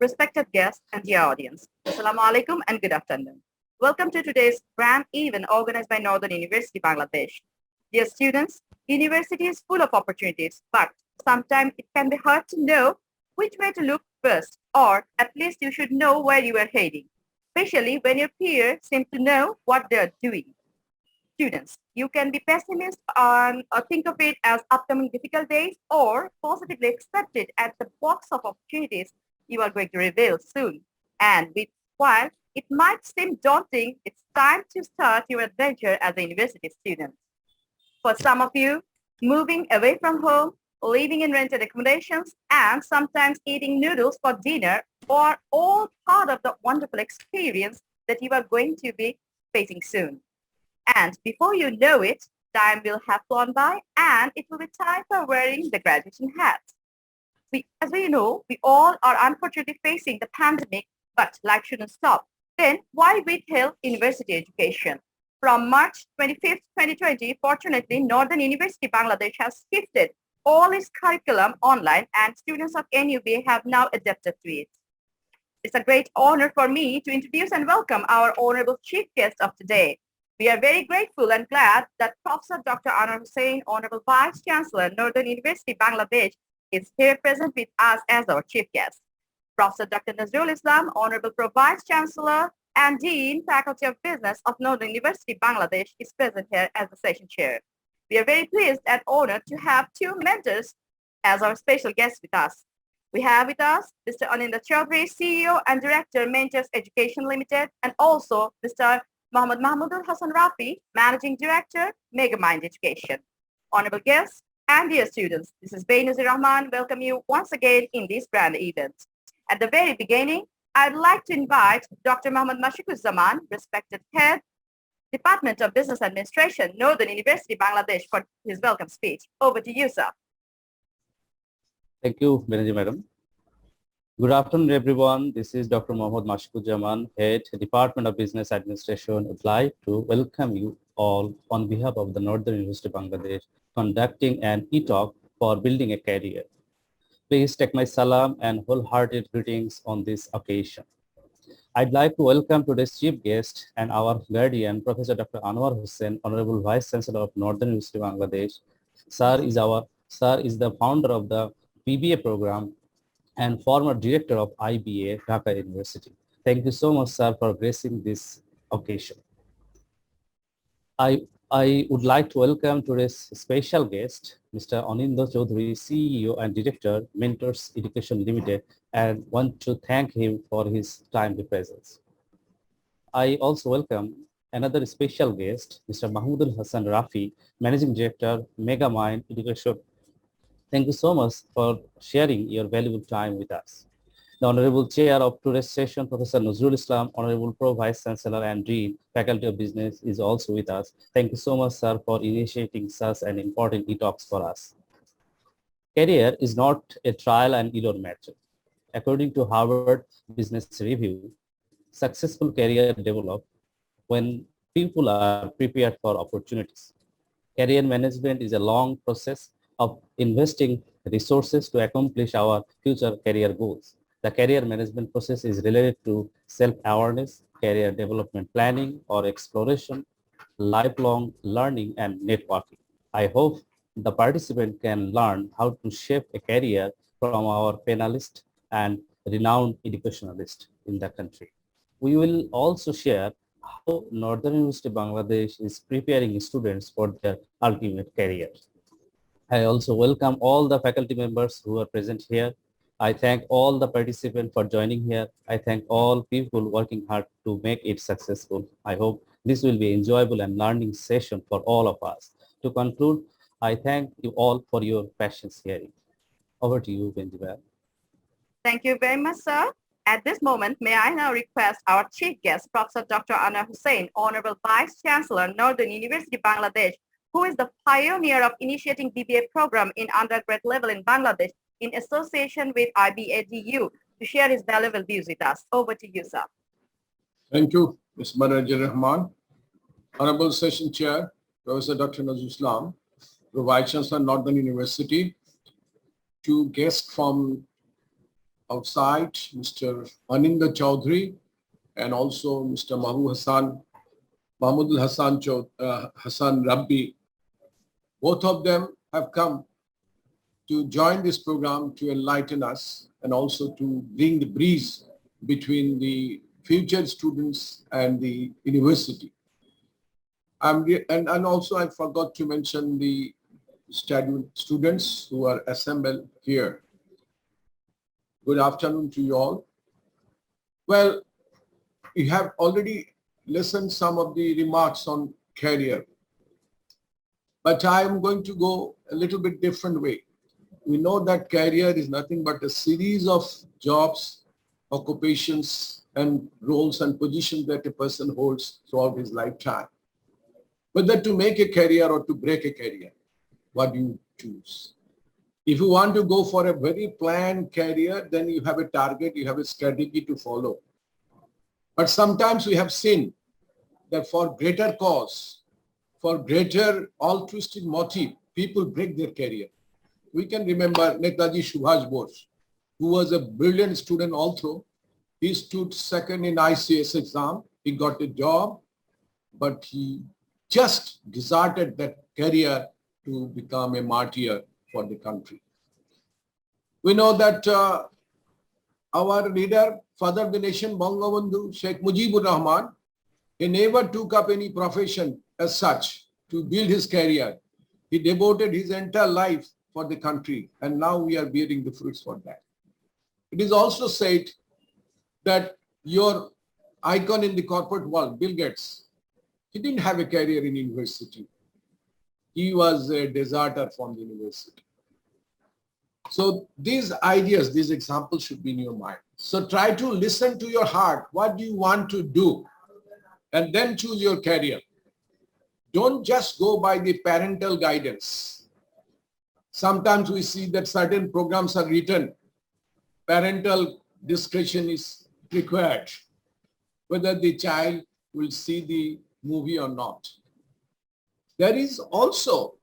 respected guests, and dear audience. Assalamu alaikum and good afternoon. Welcome to today's grand event organized by Northern University, Bangladesh. Dear students, university is full of opportunities, but sometimes it can be hard to know which way to look first, or at least you should know where you are heading, especially when your peers seem to know what they are doing. Students, you can be pessimist on or think of it as upcoming difficult days or positively accept it as the box of opportunities you are going to reveal soon. And while it might seem daunting, it's time to start your adventure as a university student. For some of you, moving away from home, living in rented accommodations, and sometimes eating noodles for dinner are all part of the wonderful experience that you are going to be facing soon. And before you know it, time will have flown by and it will be time for wearing the graduation hat. As we know, we all are unfortunately facing the pandemic, but life shouldn't stop. Then why withhold university education? From March 25th, 2020, fortunately, Northern University Bangladesh has shifted all its curriculum online and students of NUB have now adapted to it. It's a great honor for me to introduce and welcome our honorable chief guest of today. We are very grateful and glad that Professor Dr. Anwar Hussain, Honorable Vice Chancellor, Northern University, Bangladesh, is here present with us as our chief guest. Professor Dr. Nazrul Islam, Honorable Pro Vice Chancellor and Dean, Faculty of Business of Northern University, Bangladesh, is present here as the session chair. We are very pleased and honored to have two mentors as our special guests with us. We have with us Mr. Aninda Chaudhary, CEO and Director, Mentors Education Limited, and also Mr. Mohammad Mahmudul Hassan Rafi, Managing Director, Megamind Education. Honorable guests and dear students, this is Bainazir Rahman. Welcome you once again in this grand event. At the very beginning, I'd like to invite Dr. Mohammad Mashiquzzaman, respected head, Department of Business Administration, Northern University, Bangladesh, for his welcome speech. Over to you, sir. Thank you, Benazir Madam. Good afternoon, everyone. This is Dr. Mohammad Mashiquzzaman, Head, Department of Business Administration. I'd like to welcome you all on behalf of the Northern University of Bangladesh, conducting an e-talk for building a career. Please take my salam and wholehearted greetings on this occasion. I'd like to welcome today's chief guest and our guardian, Professor Dr. Anwar Hussain, Honorable Vice Chancellor of Northern University of Bangladesh. Sir is the founder of the BBA program and former director of IBA, Dhaka University. Thank you so much, sir, for gracing this occasion. I would like to welcome today's special guest, Mr. Aninda Chaudhary, CEO and Director, Mentors Education Limited, and want to thank him for his timely presence. I also welcome another special guest, Mr. Mahmudul Hassan Rafi, Managing Director, Megamind Education. Thank you so much for sharing your valuable time with us. The Honorable Chair of today's session, Professor Nazrul Islam, Honorable Pro Vice Chancellor and Dean, Faculty of Business, is also with us. Thank you so much, sir, for initiating such an important e-talks for us. Career is not a trial and error method. According to Harvard Business Review, successful career develop when people are prepared for opportunities. Career management is a long process of investing resources to accomplish our future career goals. The career management process is related to self-awareness, career development planning or exploration, lifelong learning, and networking. I hope the participant can learn how to shape a career from our panelists and renowned educationalists in the country. We will also share how Northern University Bangladesh is preparing students for their ultimate careers. I also welcome all the faculty members who are present here. I thank all the participants for joining here. I thank all people working hard to make it successful. I hope this will be enjoyable and learning session for all of us. To conclude, I thank you all for your patience hearing. Over to you, Benjamin. Thank you very much, sir. At this moment, may I now request our chief guest, Professor Dr. Anwar Hussain, Honorable Vice Chancellor, Northern University, Bangladesh, who is the pioneer of initiating BBA program in undergrad level in Bangladesh in association with IBADU, to share his valuable views with us. Over to you, sir. Thank you, Ms. Bainazir Rahman. Honorable Session Chair, Professor Dr. Nazrul Islam, Vice Chancellor, Northern University, two guests from outside, Mr. Aninda Chaudhary, and also Mr. Mahmudul Hassan Rabbi. Both of them have come to join this program to enlighten us and also to bring the breeze between the future students and the university. And also I forgot to mention the students who are assembled here. Good afternoon to you all. Well, you have already listened some of the remarks on career, but I am going to go a little bit different way. We know that career is nothing but a series of jobs, occupations, and roles and positions that a person holds throughout his lifetime. Whether to make a career or to break a career, what do you choose? If you want to go for a very planned career, then you have a target, you have a strategy to follow. But sometimes we have seen that for greater cause, for greater altruistic motive, people break their career. We can remember Netaji Subhash Bose, who was a brilliant student also. He stood second in ICS exam. He got a job, but he just deserted that career to become a martyr for the country. We know that our leader, father of the nation, Bangabandhu Sheikh Mujibur Rahman, he never took up any profession as such to build his career. He devoted his entire life for the country, and now we are bearing the fruits for that. It is also said that your icon in the corporate world, Bill Gates, he didn't have a career in university. He was a deserter from the university. So these ideas, these examples should be in your mind. So try to listen to your heart. What do you want to do? And then choose your career. Don't just go by the parental guidance. Sometimes we see that certain programs are written. Parental discretion is required, whether the child will see the movie or not. There is also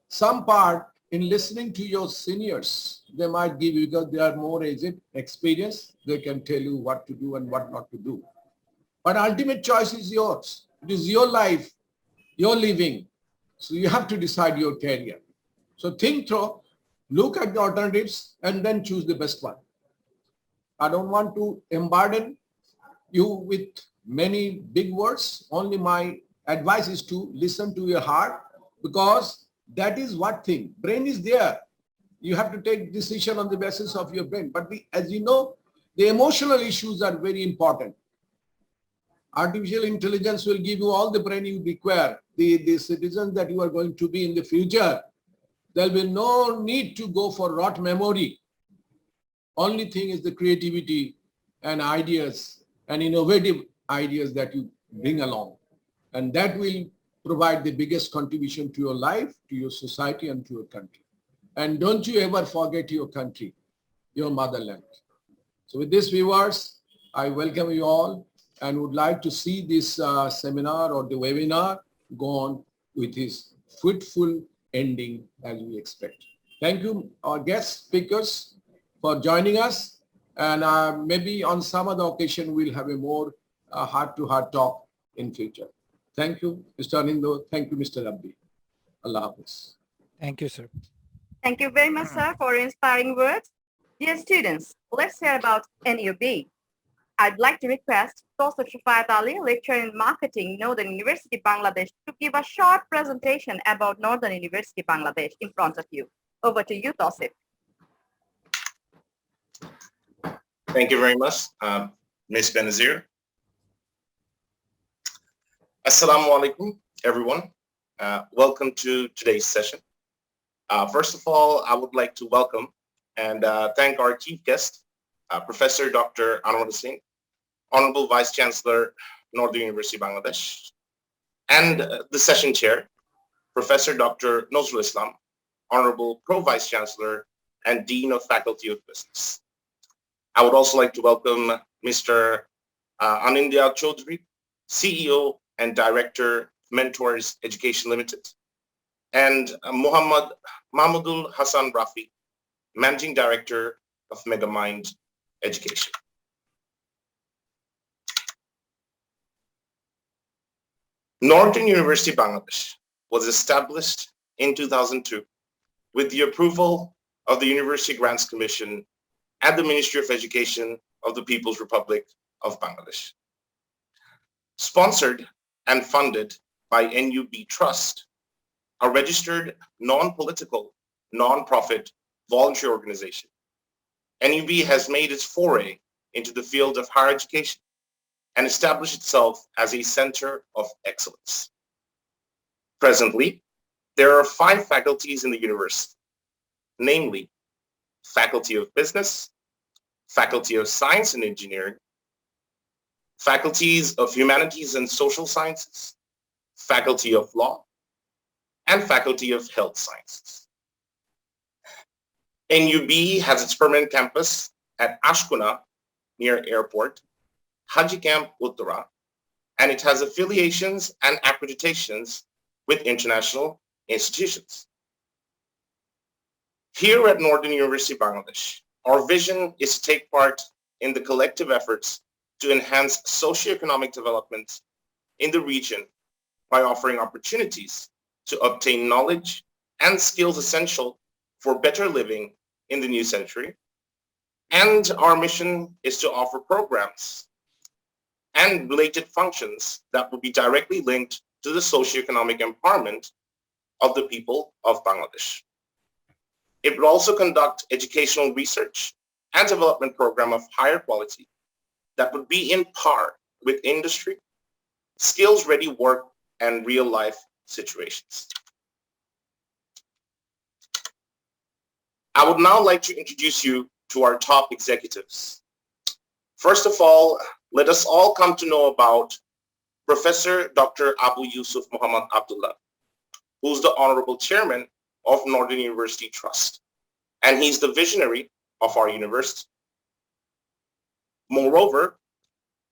some part in listening to your seniors. They might give you, because they are more aged, experienced, they can tell you what to do and what not to do. But ultimate choice is yours. It is your life, your living. So you have to decide your career. So think through, look at the alternatives, and then choose the best one. I don't want to emburden you with many big words. Only my advice is to listen to your heart, because that is what thing. Brain is there. You have to take decision on the basis of your brain. But as you know, the emotional issues are very important. Artificial intelligence will give you all the brain you require. The citizens that you are going to be in the future, there will be no need to go for rote memory. Only thing is the creativity and ideas and innovative ideas that you bring along. And that will provide the biggest contribution to your life, to your society, and to your country. And don't you ever forget your country, your motherland. So with this, viewers, I welcome you all and would like to see this seminar or the webinar go on with its fruitful ending as we expect. Thank you, our guest speakers, for joining us. And maybe on some other occasion, we'll have a more heart-to-heart talk in future. Thank you, Mr. Anindo. Thank you, Mr. Rabbi. Allah Hafiz. Thank you, sir. Thank you very much, sir, for your inspiring words. Dear students, let's hear about NUB. I'd like to request Prof. Shafayat Ali, lecturer in marketing, Northern University, Bangladesh, to give a short presentation about Northern University, Bangladesh in front of you. Over to you, Tosif. Thank you very much, Ms. Benazir. Assalamu alaikum, everyone. Welcome to today's session. First of all, I would like to welcome and thank our chief guest, Professor Dr. Anwar Hussain, Honorable Vice Chancellor, Northern University, Bangladesh, and the session chair, Professor Dr. Nazrul Islam, Honorable Pro-Vice Chancellor and Dean of Faculty of Business. I would also like to welcome Mr. Aninda Chaudhary, CEO and Director, Mentors Education Limited, and Mahmudul Hassan Rafi, Managing Director of Megamind education. Northern University Bangladesh was established in 2002 with the approval of the University Grants Commission and the Ministry of Education of the People's Republic of Bangladesh. Sponsored and funded by NUB Trust, a registered non-political, non-profit voluntary organization, NUB has made its foray into the field of higher education and established itself as a center of excellence. Presently, there are 5 faculties in the university, namely Faculty of Business, Faculty of Science and Engineering, Faculties of Humanities and Social Sciences, Faculty of Law, and Faculty of Health Sciences. NUB has its permanent campus at Ashkuna near airport, Haji Camp Uttara, and it has affiliations and accreditations with international institutions. Here at Northern University Bangladesh, our vision is to take part in the collective efforts to enhance socioeconomic development in the region by offering opportunities to obtain knowledge and skills essential for better living in the new century. And our mission is to offer programs and related functions that will be directly linked to the socioeconomic empowerment of the people of Bangladesh. It will also conduct educational research and development program of higher quality that would be in par with industry, skills-ready work, and real-life situations. I would now like to introduce you to our top executives. First of all, let us all come to know about Professor Dr. Abu Yusuf Muhammad Abdullah, who's the Honorable Chairman of Northern University Trust, and he's the visionary of our university. Moreover,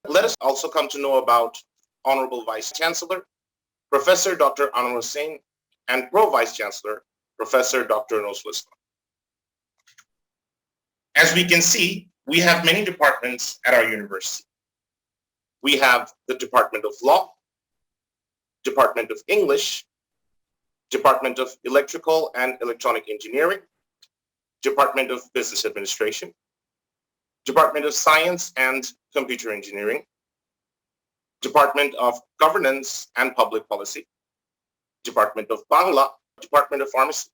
let us also come to know about Honorable Vice Chancellor, Professor Dr. Anwar Hussain, and Pro Vice Chancellor, Professor Dr. Nazrul Islam. As we can see, we have many departments at our university. We have the Department of Law, Department of English, Department of Electrical and Electronic Engineering, Department of Business Administration, Department of Science and Computer Engineering, Department of Governance and Public Policy, Department of Bangla, Department of Pharmacy,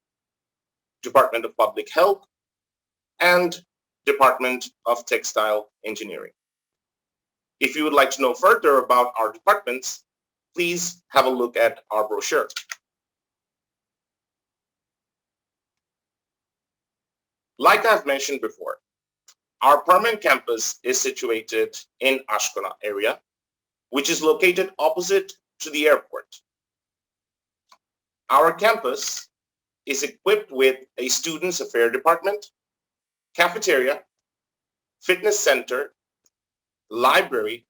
Department of Public Health, and Department of Textile Engineering. If you would like to know further about our departments, please have a look at our brochure. Like I've mentioned before, our permanent campus is situated in Ashkona area, which is located opposite to the airport. Our campus is equipped with a students' affairs department, cafeteria, fitness center, library,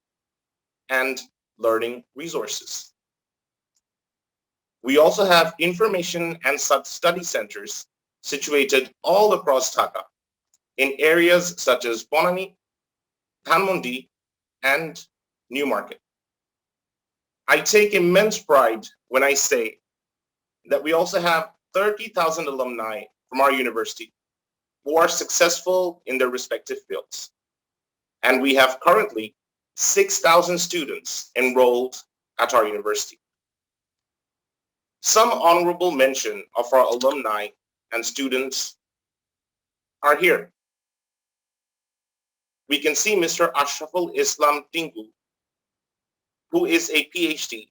and learning resources. We also have information and study centers situated all across Dhaka in areas such as Bonani, Dhanmondi, and Newmarket. I take immense pride when I say that we also have 30,000 alumni from our university who are successful in their respective fields. And we have currently 6,000 students enrolled at our university. Some honorable mention of our alumni and students are here. We can see Mr. Nazrul Islam Tingu, who is a PhD,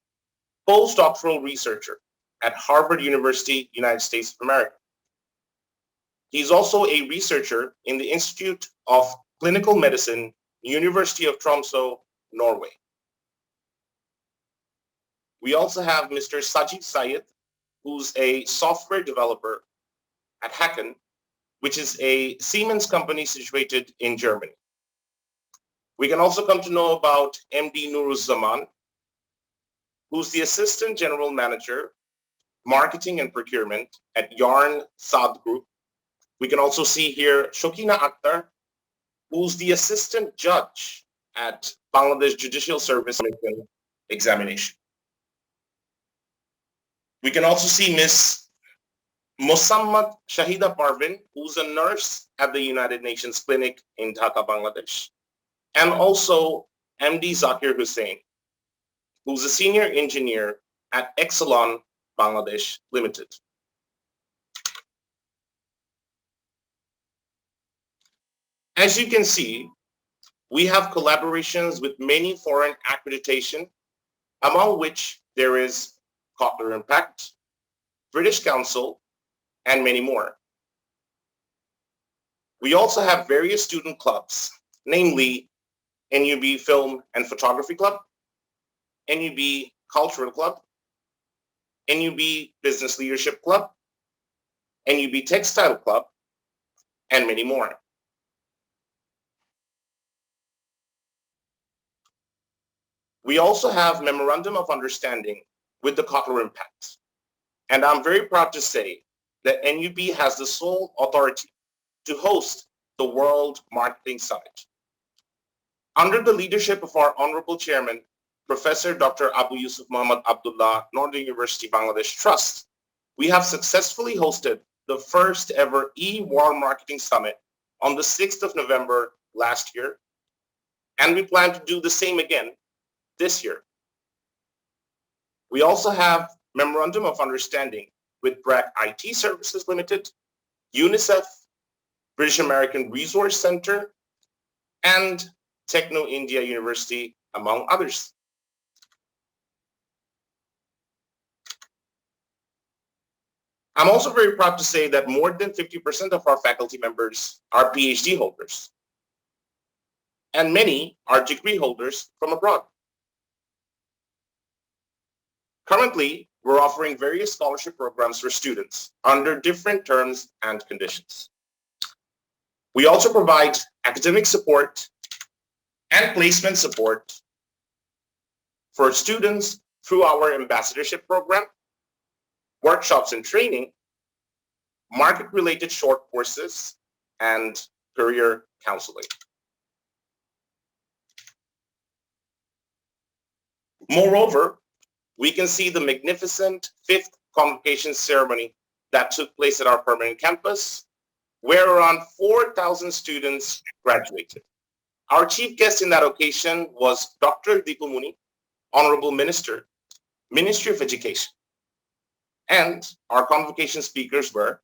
postdoctoral researcher at Harvard University, United States of America. He's also a researcher in the Institute of Clinical Medicine, University of Tromsø, Norway. We also have Mr. Sajid Syed, who's a software developer at Hacken, which is a Siemens company situated in Germany. We can also come to know about MD Nuruzzaman, who's the Assistant General Manager, Marketing and Procurement at Yarn Saad Group. We can also see here Shokina Akhtar, who's the assistant judge at Bangladesh Judicial Service Commission examination. We can also see Ms. Mosammat Shahida Parvin, who's a nurse at the United Nations Clinic in Dhaka, Bangladesh, and also MD Zakir Hussain, who's a senior engineer at Exelon Bangladesh Limited. As you can see, we have collaborations with many foreign accreditation, among which there is Cochlear Impact, British Council, and many more. We also have various student clubs, namely NUB Film and Photography Club, NUB Cultural Club, NUB Business Leadership Club, NUB Textile Club, and many more. We also have Memorandum of Understanding with the Cochlear Impact. And I'm very proud to say that NUB has the sole authority to host the World Marketing Summit. Under the leadership of our Honorable Chairman, Professor Dr. Abu Yusuf Muhammad Abdullah, Northern University Bangladesh Trust, we have successfully hosted the first ever E-World Marketing Summit on the 6th of November last year. And we plan to do the same again this year. We also have Memorandum of Understanding with BRAC IT Services Limited, UNICEF, British American Resource Center, and Techno India University, among others. I'm also very proud to say that more than 50% of our faculty members are PhD holders, and many are degree holders from abroad. Currently, we're offering various scholarship programs for students under different terms and conditions. We also provide academic support and placement support for students through our ambassadorship program, workshops and training, market-related short courses, and career counseling. Moreover, we can see the magnificent 5th convocation ceremony that took place at our permanent campus, where around 4,000 students graduated. Our chief guest in that occasion was Dr. Deepu Muni, Honorable Minister, Ministry of Education. And our convocation speakers were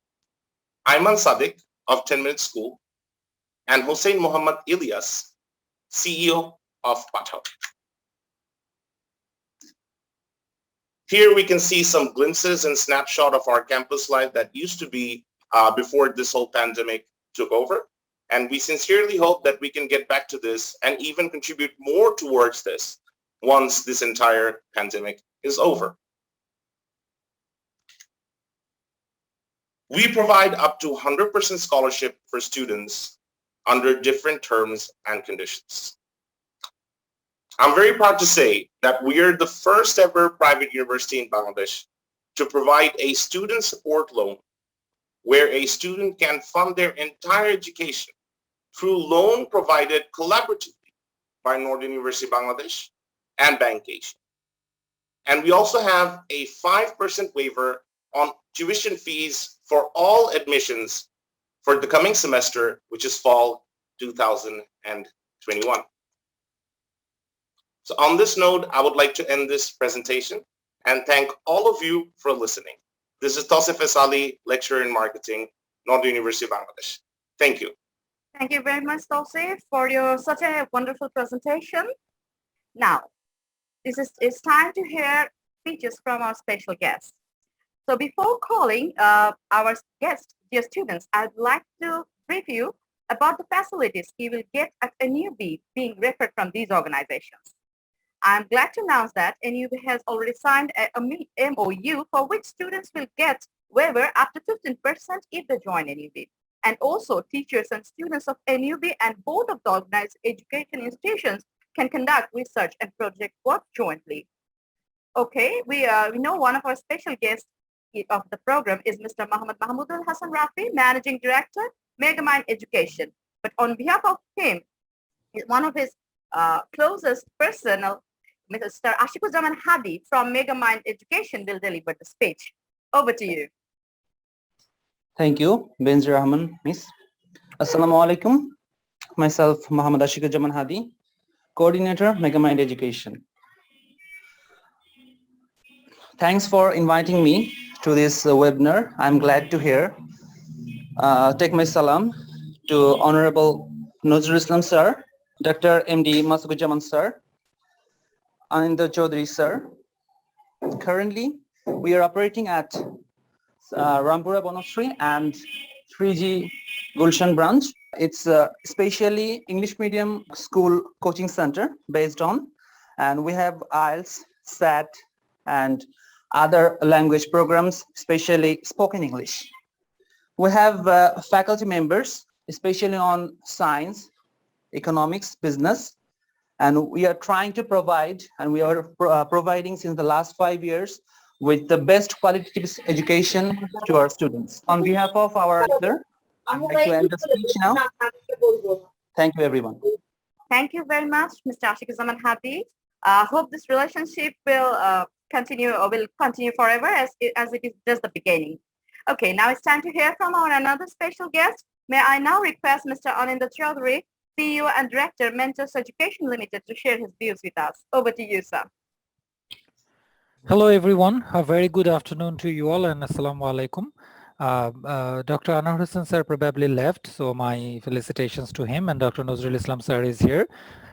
Ayman Sadiq of 10 Minute School and Hossein Muhammad Ilyas, CEO of Pathao. Here we can see some glimpses and snapshot of our campus life that used to be before this whole pandemic took over. And we sincerely hope that we can get back to this and even contribute more towards this once this entire pandemic is over. We provide up to 100% scholarship for students under different terms and conditions. I'm very proud to say that we are the first ever private university in Bangladesh to provide a student support loan where a student can fund their entire education through loan provided collaboratively by Northern University Bangladesh and Bank Asia. And we also have a 5% waiver on tuition fees for all admissions for the coming semester, which is fall 2021. So on this note, I would like to end this presentation and thank all of you for listening. This is Tausif Esali, lecturer in marketing, Northern University of Bangladesh. Thank you. Thank you very much, Tausif, for such a wonderful presentation. Now, it's time to hear speeches from our special guests. So before calling our guests, dear students, I'd like to brief you about the facilities you will get at NUB being referred from these organizations. I'm glad to announce that NUB has already signed a MOU for which students will get waiver up to 15% if they join NUB. And also teachers and students of NUB and both of the organized education institutions can conduct research and project work jointly. Okay, we know one of our special guests of the program is Mr. Muhammad Mahmudul Hassan Rafi, Managing Director, Megamind Education. But on behalf of him, one of his closest personal, Mr. Ashikuzaman Hadi from Megamind Education will deliver the speech. Over to you. Thank you, Benji Rahman, Miss. Assalamu alaikum. Myself, Muhammad Ashikuzaman Hadi, Coordinator, Megamind Education. Thanks for inviting me to this webinar. I'm glad to hear. Take my salam to Honorable Nazrul Islam sir, Dr. MD Masukuzzaman sir, Anindya Chaudhary sir. Currently, we are operating at Rampura Bonashri and 3G Gulshan branch. It's a specially English medium school coaching center based on, and we have IELTS, SAT, and other language programs, especially spoken English. We have faculty members, especially on science, economics, business, and we are trying to provide, and we are providing since the last 5 years with the best quality education to our students. On behalf of our leader, I'd like to end the speech now. Thank you, everyone. Thank you very much, Mr. Ashikuzaman Hadi. Hope this relationship will continue forever as it is just the beginning. Okay, now it's time to hear from our another special guest. May I now request Mr. Anindya Chaudhary, CEO and Director, Mentors Education Limited, to share his views with us. Over to you, sir. Hello, everyone. A very good afternoon to you all, and assalamu alaikum. Dr. Anwar Hussain sir probably left, so my felicitations to him, and Dr. Nazrul Islam sir is here.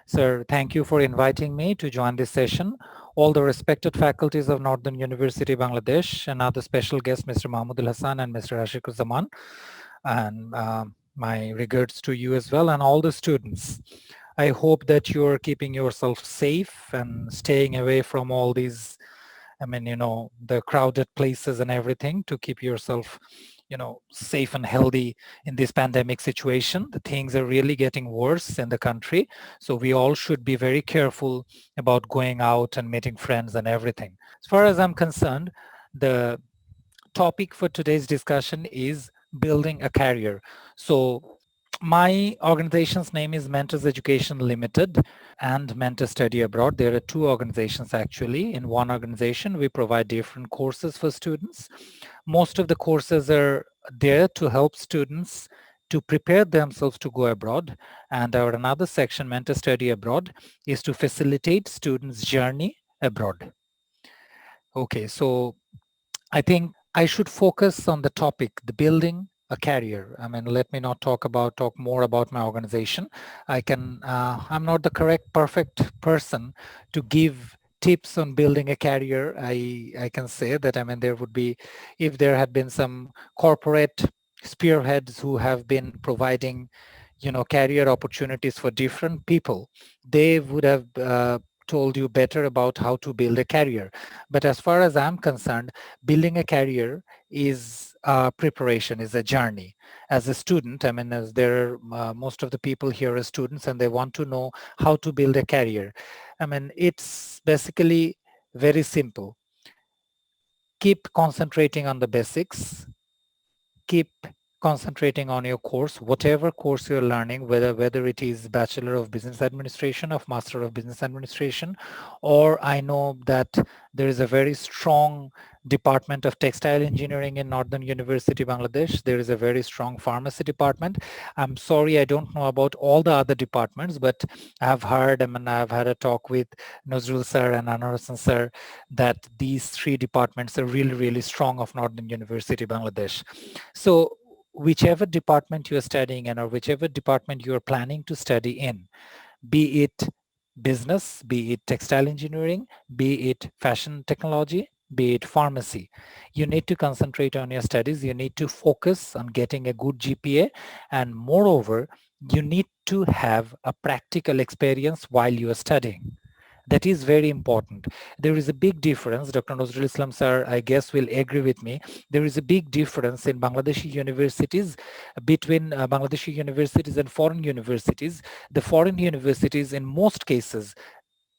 Sir, thank you for inviting me to join this session. All the respected faculties of Northern University, Bangladesh, and other special guests, Mr. Mahmoud Hassan and Mr. Ashikuzaman, and my regards to you as well, and all the students. I hope that you are keeping yourself safe and staying away from all these, the crowded places and everything, to keep yourself, safe and healthy in this pandemic situation. The things are really getting worse in the country. So we all should be very careful about going out and meeting friends and everything. As far as I'm concerned, the topic for today's discussion is building a career. So my organization's name is Mentors Education Limited and Mentor Study Abroad. There are two organizations actually. In one organization, we provide different courses for students. Most of the courses are there to help students to prepare themselves to go abroad. And our another section, Mentor Study Abroad, is to facilitate students' journey abroad. Okay, so I think I should focus on the topic, the building a career. Let me not talk more about my organization. I'm not the perfect person to give tips on building a career. I can say that, there would be, if there had been some corporate spearheads who have been providing, career opportunities for different people, they would have told you better about how to build a career. But as far as I'm concerned, building a career is preparation, is a journey. As a student, as there are most of the people here are students and they want to know how to build a career. It's basically very simple. Keep concentrating on the basics. Keep concentrating on your course, whatever course you're learning, whether it is Bachelor of Business Administration or Master of Business Administration, or I know that there is a very strong Department of Textile Engineering in Northern University, Bangladesh. There is a very strong pharmacy department. I'm sorry, I don't know about all the other departments, but I've heard, I've had a talk with Nazrul sir and Anwar Hussain sir that these three departments are really, really strong of Northern University, Bangladesh. So whichever department you're studying in or whichever department you're planning to study in, be it business, be it textile engineering, be it fashion technology, be it pharmacy, you need to concentrate on your studies. You need to focus on getting a good GPA, and moreover, you need to have a practical experience while you are studying. That is very important. There is a big difference. Dr. Nazrul Islam sir, I guess, will agree with me. There is a big difference in Bangladeshi universities between Bangladeshi universities and foreign universities. The foreign universities, in most cases,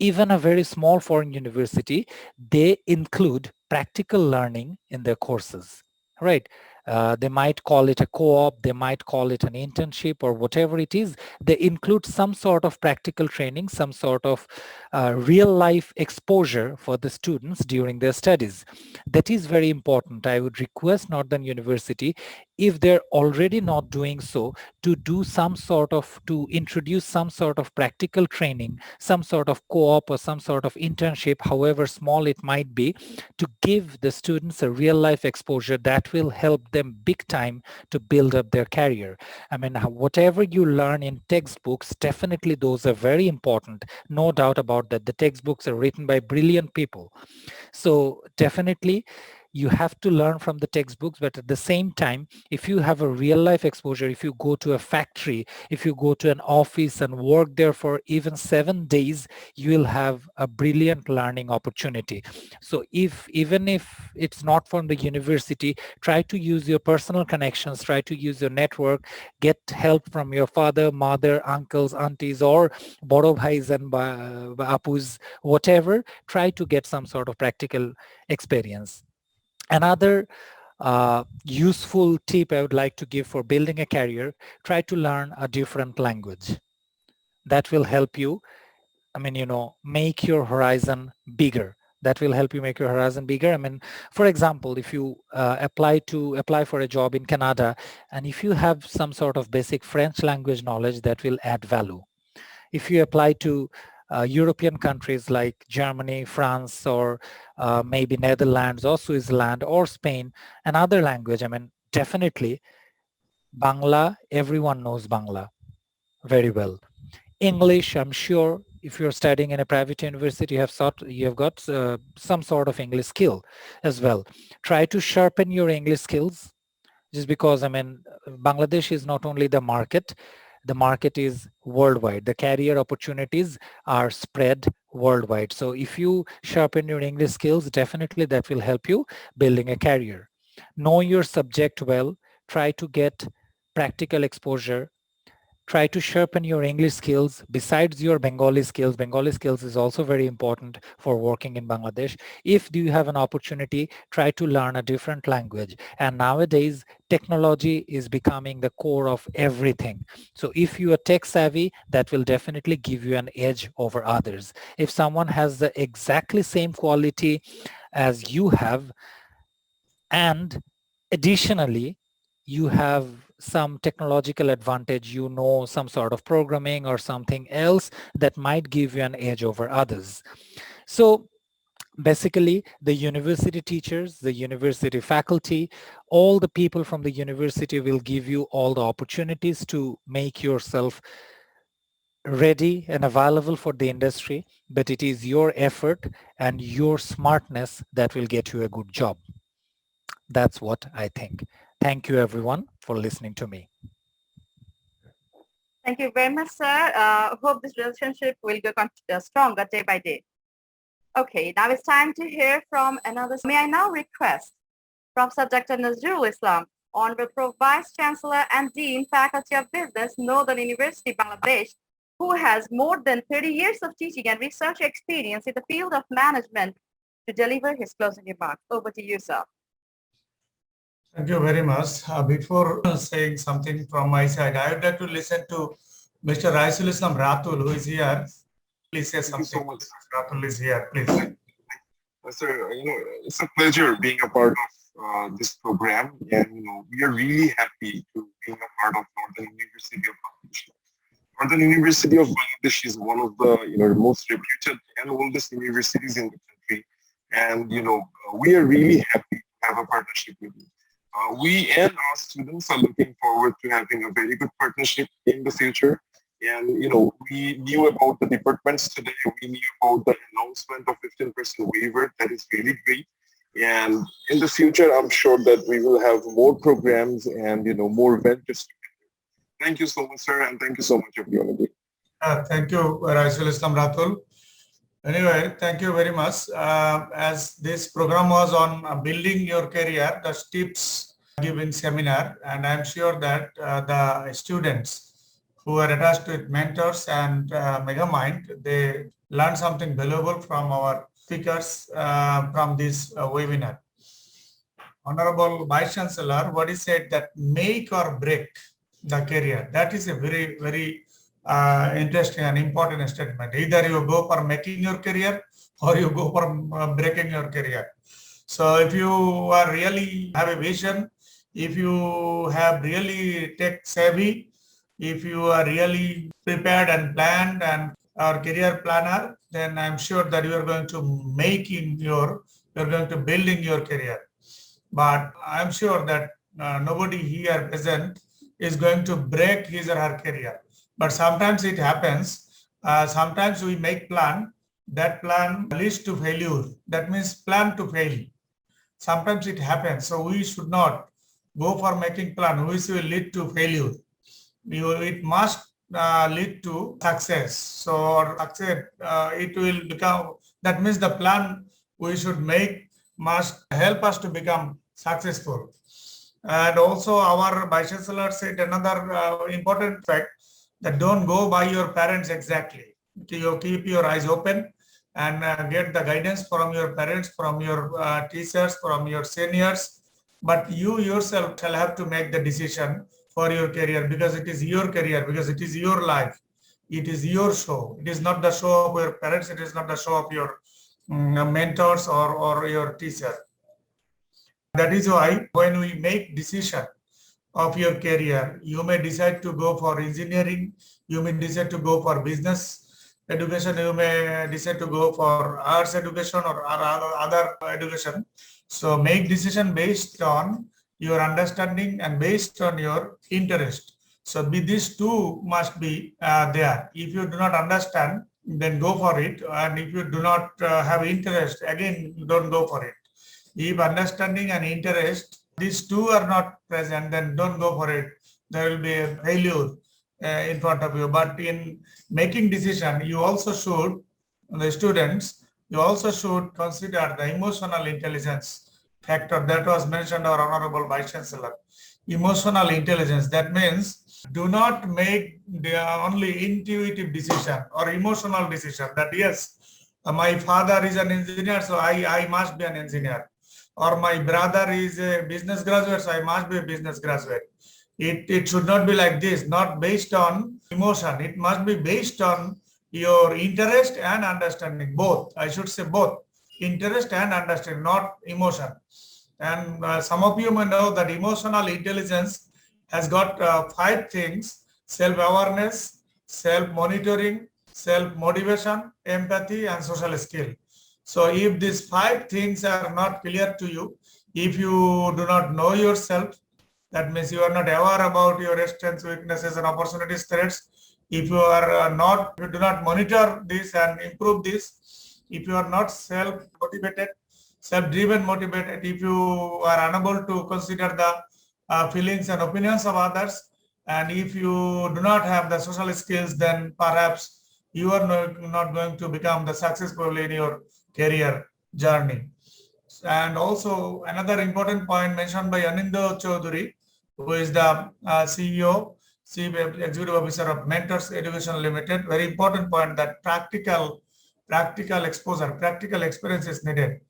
even a very small foreign university, they include practical learning in their courses, right? They might call it a co-op, they might call it an internship or whatever it is. They include some sort of practical training, some sort of real life exposure for the students during their studies. That is very important. I would request Northern University, if they're already not doing so, to do some sort of, to introduce some sort of practical training, some sort of co-op or some sort of internship, however small it might be, to give the students a real life exposure that will help them big time to build up their career. I mean, whatever you learn in textbooks, definitely those are very important. No doubt about that. The textbooks are written by brilliant people. So definitely you have to learn from the textbooks, but at the same time, if you have a real life exposure, if you go to a factory, if you go to an office and work there for even 7 days, you will have a brilliant learning opportunity. So even if it's not from the university, try to use your personal connections, try to use your network, get help from your father, mother, uncles, aunties, or boro bhais and apus, whatever. Try to get some sort of practical experience. Another useful tip I would like to give for building a career: try to learn a different language. That will help you, I mean, make your horizon bigger. That will help you make your horizon bigger. I mean, for example, if you apply for a job in Canada, and if you have some sort of basic French language knowledge, that will add value. If you apply to European countries like Germany, France, or maybe Netherlands or Switzerland or Spain, another language, I mean, definitely Bangla, everyone knows Bangla very well. English, I'm sure if you're studying in a private university, you have got some sort of English skill as well. Try to sharpen your English skills, just because, I mean, Bangladesh is not only the market is worldwide. The career opportunities are spread worldwide. So if you sharpen your English skills, definitely that will help you building a career. Know your subject well, try to get practical exposure, try to sharpen your English skills besides your Bengali skills. Bengali skills is also very important for working in Bangladesh. If you have an opportunity, try to learn a different language. And nowadays, technology is becoming the core of everything. So if you are tech savvy, that will definitely give you an edge over others. If someone has the exactly same quality as you have, and additionally, you have some technological advantage, some sort of programming or something else that might give you an edge over others. So basically, the university teachers, the university faculty, all the people from the university will give you all the opportunities to make yourself ready and available for the industry, but it is your effort and your smartness that will get you a good job. That's what I think. Thank you, everyone, for listening to me. Thank you very much, sir. Hope this relationship will go stronger day by day. Okay, now it's time to hear from another. May I now request Prof. Dr. Nazrul Islam, Honorable Prof. Vice Chancellor and Dean, Faculty of Business, Northern University, Bangladesh, who has more than 30 years of teaching and research experience in the field of management, to deliver his closing remarks. Over to you, sir. Thank you very much. Before saying something from my side, I would like to listen to Mr. Nazrul Islam Ratul, who is here. Please say something. Thank you so much. Ratul is here, please. Sir, it's a pleasure being a part of this program, and we are really happy to being a part of Northern University of Bangladesh. Northern University of Bangladesh is one of the most reputed and oldest universities in the country, and we are really happy to have a partnership with you. We and our students are looking forward to having a very good partnership in the future. And, we knew about the departments today. We knew about the announcement of 15% waiver. That is really great. And in the future, I'm sure that we will have more programs and, more ventures. Thank you so much, sir. And thank you so much, everyone. Thank you, Nazrul Islam Ratul. Anyway, thank you very much. As this program was on building your career, the tips given seminar, and I'm sure that the students who are attached with mentors and Megamind, they learn something valuable from our speakers from this webinar. Honorable Vice Chancellor, what he said that make or break the career. That is a very, very interesting and important statement. Either you go for making your career or you go for breaking your career. So if you are really have a vision, if you have really tech savvy, if you are really prepared and planned and our career planner, then I'm sure that you are going to you're going to building your career. But I'm sure that nobody here present is going to break his or her career. But sometimes it happens. Sometimes we make plan. That plan leads to failure. That means plan to fail. Sometimes it happens. So we should not go for making plan which will lead to failure. It must lead to success. So success, it will become, that means the plan we should make must help us to become successful. And also our Vice Chancellor said another important fact that don't go by your parents exactly. You keep your eyes open and get the guidance from your parents, from your teachers, from your seniors. But you yourself shall have to make the decision for your career because it is your career, because it is your life. It is your show. It is not the show of your parents. It is not the show of your mentors or your teacher. That is why when we make decision of your career, you may decide to go for engineering, you may decide to go for business education, you may decide to go for arts education or other education. So make decision based on your understanding and based on your interest. So these two must be there. If you do not understand, then go for it. And if you do not have interest, again, don't go for it. If understanding and interest, these two are not present, then don't go for it. There will be a failure in front of you. But in making decision, you also should, the students, you also should consider the emotional intelligence factor that was mentioned our Honorable Vice Chancellor. Emotional intelligence, that means do not make the only intuitive decision or emotional decision that yes, my father is an engineer, so I must be an engineer. Or my brother is a business graduate, so I must be a business graduate. It should not be like this, not based on emotion. It must be based on your interest and understanding, both. I should say both, interest and understanding, not emotion. And some of you may know that emotional intelligence has got 5 things: self-awareness, self-monitoring, self-motivation, empathy, and social skill. So if these 5 things are not clear to you, if you do not know yourself, that means you are not aware about your strengths, weaknesses, and opportunities, threats. If you are you do not monitor this and improve this, if you are not self-motivated, self-driven motivated, if you are unable to consider the feelings and opinions of others, and if you do not have the social skills, then perhaps you are not going to become the successful in your career journey. And also another important point mentioned by Anindo Chaudhary, who is the CEO, Chief Executive Officer of Mentors Education Limited. Very important point that practical exposure, practical experience is needed.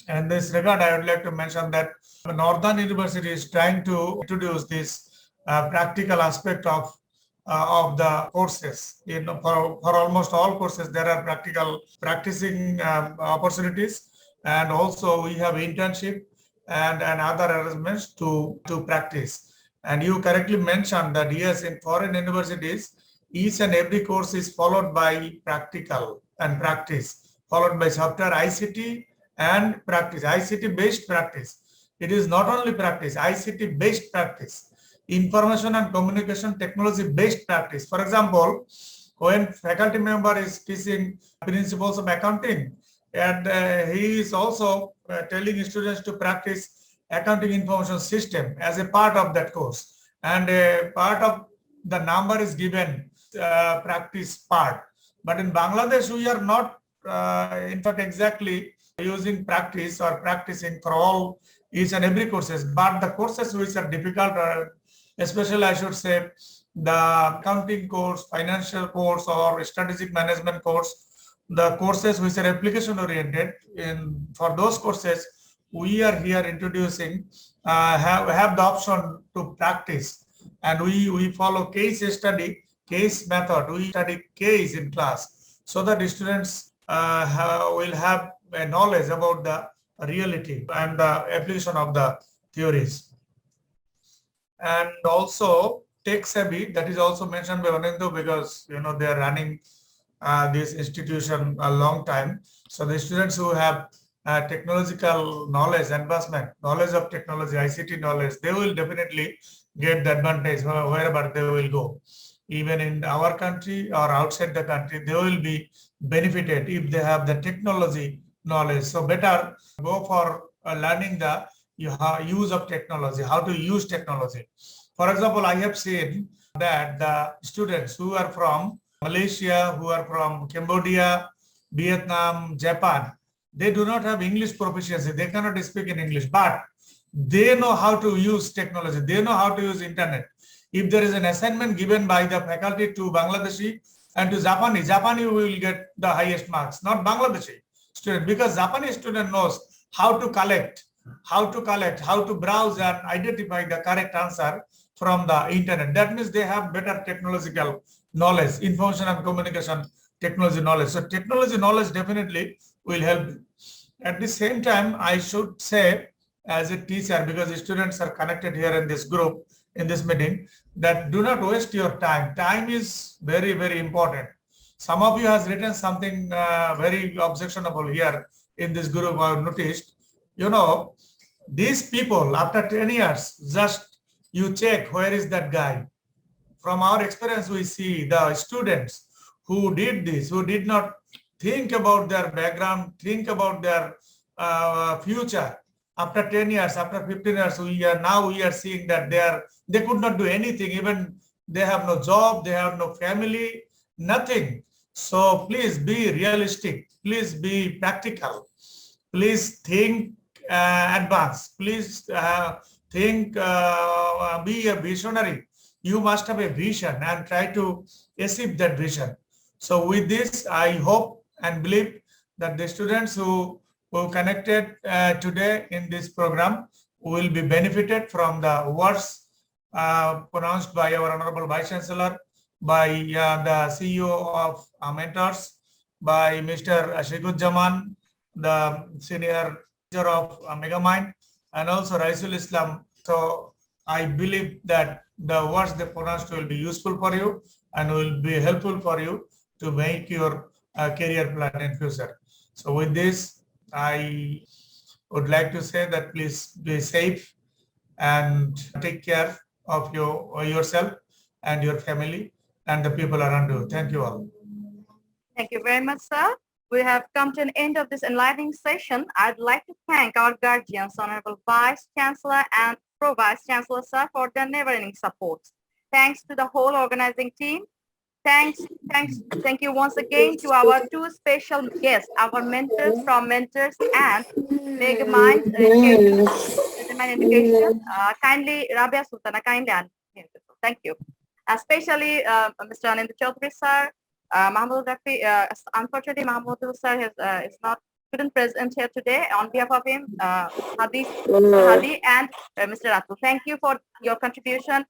And in this regard, I would like to mention that Northern University is trying to introduce this practical aspect of the courses. For almost all courses, there are practicing opportunities, and also we have internship and other arrangements to practice. And you correctly mentioned that yes, in foreign universities, each and every course is followed by practical and practice, followed by software ICT and practice, ICT-based practice. It is not only practice, ICT-based practice, information and communication technology-based practice. For example, when faculty member is teaching principles of accounting, and he is also telling students to practice accounting information system as a part of that course. And a part of the number is given practice part. But in Bangladesh, we are not, in fact, exactly using practice or practicing for all each and every courses. But the courses which are difficult, especially I should say, the accounting course, financial course, or strategic management course, the courses which are application oriented, for those courses, we are here introducing have the option to practice, and we follow case study, case method. We study case in class so that the students will have a knowledge about the reality and the application of the theories. And also tech savvy, that is also mentioned by Anindya, because they are running this institution a long time. So the students who have technological knowledge, advancement, knowledge of technology, ICT knowledge, they will definitely get the advantage wherever they will go. Even in our country or outside the country, they will be benefited if they have the technology knowledge. So better go for learning the use of technology, how to use technology. For example, I have seen that the students who are from Malaysia, who are from Cambodia, Vietnam, Japan, they do not have English proficiency. They cannot speak in English, but they know how to use technology. They know how to use internet. If there is an assignment given by the faculty to Bangladeshi and to Japanese will get the highest marks, not Bangladeshi student, because Japanese student knows how to collect, how to browse and identify the correct answer from the internet. That means they have better technological knowledge, information and communication technology knowledge. So technology knowledge definitely will help. At the same time, I should say as a teacher, because the students are connected here in this group, in this meeting, that do not waste your time. Time is very, very important. Some of you has written something very objectionable here in this group. I noticed, these people after 10 years, just you check where is that guy. From our experience, we see the students who did this, who did not think about their background, think about their future. After 10 years, after 15 years, we are seeing that they could not do anything. Even they have no job, they have no family, nothing. So please be realistic. Please be practical. Please think advance. Please think, be a visionary. You must have a vision and try to achieve that vision. So with this, I hope and believe that the students who connected today in this program will be benefited from the words pronounced by our Honorable Vice Chancellor, by the CEO of Mentors, by Mr. Ashikujaman, the senior teacher of Megamind, and also Nazrul Islam. So I believe that the words they pronounced will be useful for you and will be helpful for you to make your career plan in future. So with this, I would like to say that please be safe and take care of yourself and your family and the people around you. Thank you all. Thank you very much, sir. We have come to an end of this enlightening session. I'd like to thank our guardians, Honorable Vice Chancellor and Pro Vice Chancellor, sir, for their never-ending support. Thanks to the whole organizing team. Thank you once again to our two special guests, our mentors from Mentors and Megamind Education. Kindly, Rabia Sultana, kindly unmute yourself. Thank you. Especially Mr. Anindya Chaudhary, sir. Mahmoud Rafi, unfortunately, Mahmoud sir couldn't present here today. On behalf of him, Hadi and Mr. Ratul, thank you for your contribution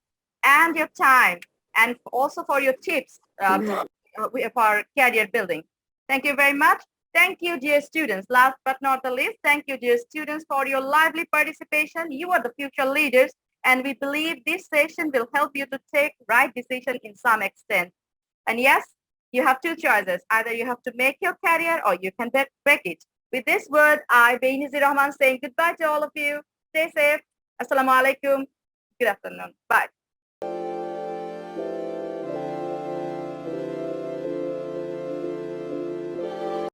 and your time, and also for your tips for career building. Thank you very much. Thank you, dear students. Last but not the least, thank you, dear students, for your lively participation. You are the future leaders, and we believe this session will help you to take right decision in some extent. And yes, you have two choices. Either you have to make your career or you can break it. With this word, I, Beinizir Rahman, saying goodbye to all of you. Stay safe. Assalamu alaikum. Good afternoon. Bye.